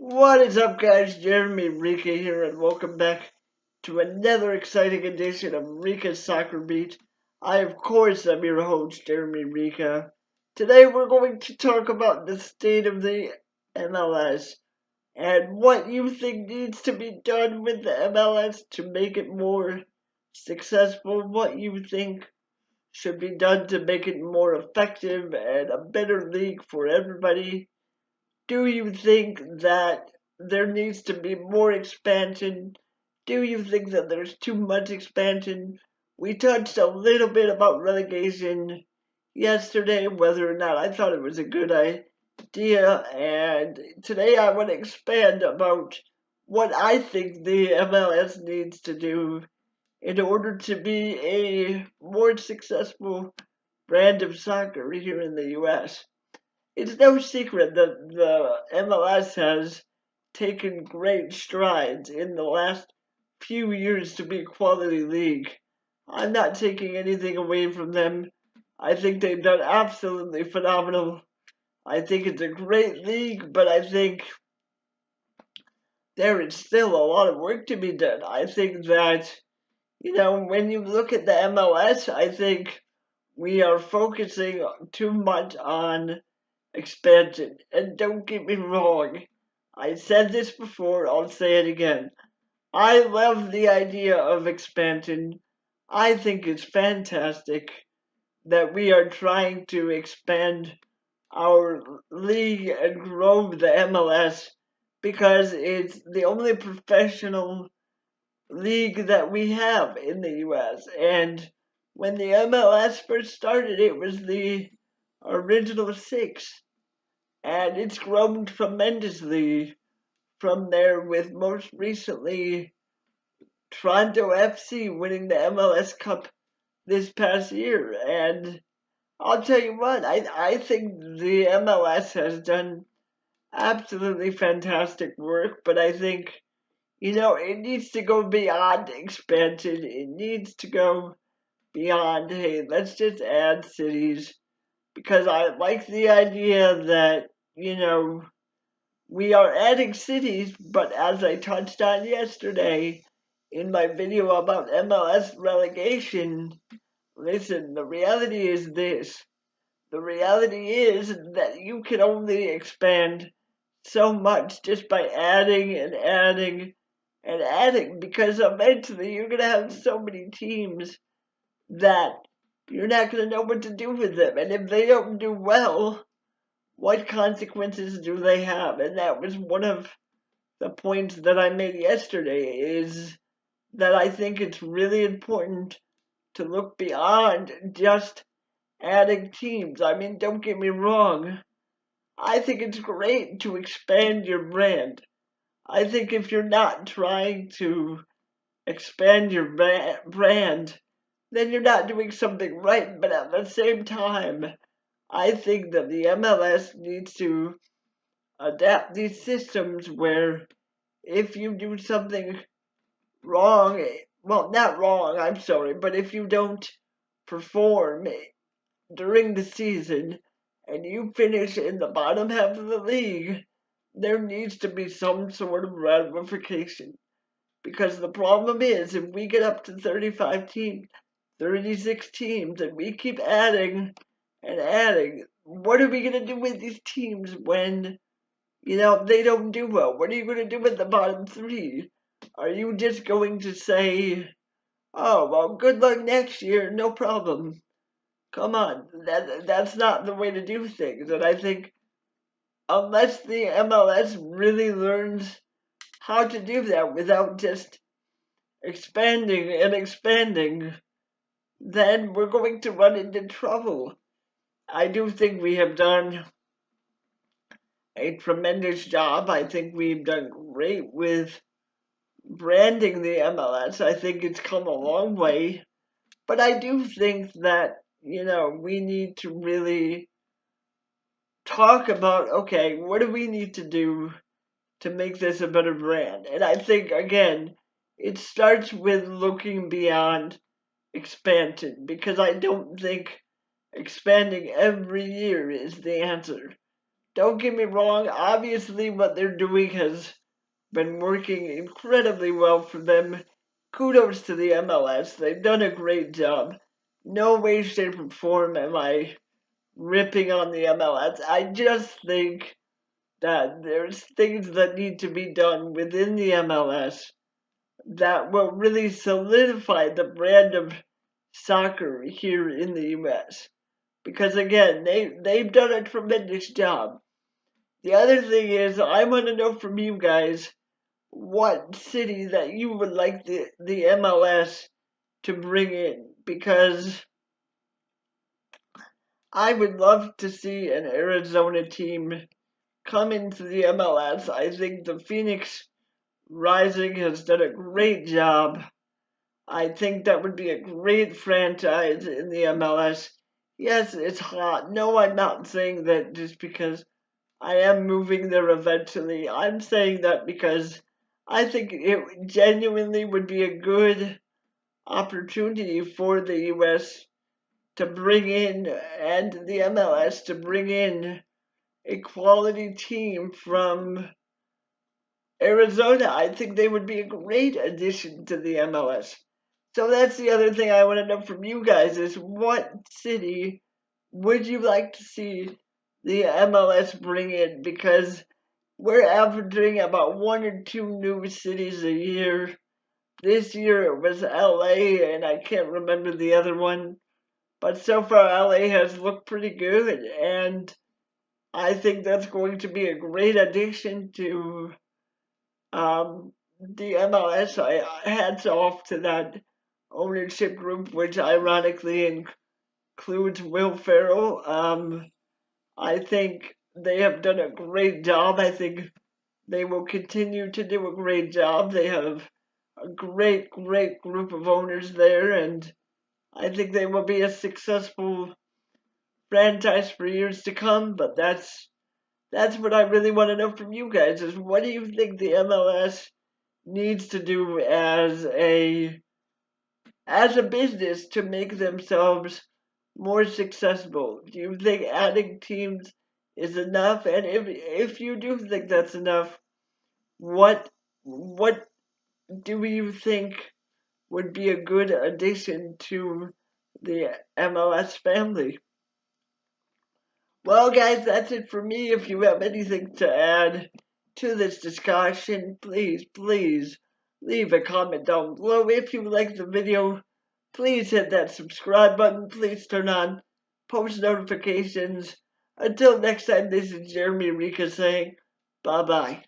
What is up, guys? Jeremy Rika here, and welcome back to another exciting edition of Rika's Soccer Beat. Of course, am your host, Jeremy Rika. Today, we're going to talk about the state of the MLS and what you think needs to be done with the MLS to make it more successful, what you think should be done to make it more effective and a better league for everybody. Do you think that there needs to be more expansion? Do you think that there's too much expansion? We touched a little bit about relegation yesterday, whether or not I thought it was a good idea, and today I want to expand about what I think the MLS needs to do in order to be a more successful brand of soccer here in the US. It's no secret that the MLS has taken great strides in the last few years to be a quality league. I'm not taking anything away from them. I think they've done absolutely phenomenal. I think it's a great league, but I think there is still a lot of work to be done. I think that, when you look at the MLS, I think we are focusing too much on expansion. And don't get me wrong, I said this before, I'll say it again. I love the idea of expansion. I think it's fantastic that we are trying to expand our league and grow the MLS because it's the only professional league that we have in the US. And when the MLS first started, it was the original six, and it's grown tremendously from there, with most recently Toronto FC winning the MLS Cup this past year. And I'll tell you what, I think the MLS has done absolutely fantastic work, but I think, it needs to go beyond expansion. It needs to go beyond, hey, let's just add cities, because I like the idea that, we are adding cities, but as I touched on yesterday in my video about MLS relegation, listen, the reality is this. The reality is that you can only expand so much just by adding and adding and adding, because eventually you're going to have so many teams that you're not going to know what to do with them. And if they don't do well, what consequences do they have? And that was one of the points that I made yesterday, is that I think it's really important to look beyond just adding teams. I mean, don't get me wrong. I think it's great to expand your brand. I think if you're not trying to expand your brand, then you're not doing something right. But at the same time, I think that the MLS needs to adapt these systems where if you do something wrong, well, not wrong, I'm sorry, but if you don't perform during the season and you finish in the bottom half of the league, there needs to be some sort of ramification. Because the problem is, if we get up to 35 teams, 36 teams, and we keep adding and adding, what are we going to do with these teams when, they don't do well? What are you going to do with the bottom three? Are you just going to say, oh, well, good luck next year, no problem? Come on, that's not the way to do things. And I think unless the MLS really learns how to do that without just expanding and expanding, then we're going to run into trouble. I do think we have done a tremendous job. I think we've done great with branding the MLS. I think it's come a long way. But I do think that, we need to really talk about, okay, what do we need to do to make this a better brand? And I think, again, it starts with looking beyond expansion, because I don't think expanding every year is the answer. Don't get me wrong, obviously what they're doing has been working incredibly well for them. Kudos to the MLS. They've done a great job. No way, shape, or form am I ripping on the MLS. I just think that there's things that need to be done within the MLS that will really solidify the brand of soccer here in the US. Because again, they've done a tremendous job. The other thing is, I want to know from you guys what city that you would like the MLS to bring in, because I would love to see an Arizona team come into the MLS. I think the Phoenix Rising has done a great job. I think that would be a great franchise in the MLS. Yes, it's hot. No, I'm not saying that just because I am moving there eventually. I'm saying that because I think it genuinely would be a good opportunity for the US to bring in, and the MLS to bring in, a quality team from Arizona. I think they would be a great addition to the MLS. So that's the other thing I want to know from you guys is what city would you like to see the MLS bring in? Because we're averaging about 1 or 2 new cities a year. This year it was LA, and I can't remember the other one. But so far, LA has looked pretty good, and I think that's going to be a great addition to the MLS. Hats off to that ownership group, which ironically includes Will Ferrell. I think they have done a great job. I think they will continue to do a great job. They have a great, great group of owners there, and I think they will be a successful franchise for years to come. But that's what I really want to know from you guys is what do you think the MLS needs to do as a business to make themselves more successful? Do you think adding teams is enough? And if you do think that's enough, what do you think would be a good addition to the MLS family? Well, guys, that's it for me. If you have anything to add to this discussion, please leave a comment down below. If you like the video, please hit that subscribe button. Please turn on post notifications. Until next time, this is Jeremy Rika saying bye-bye.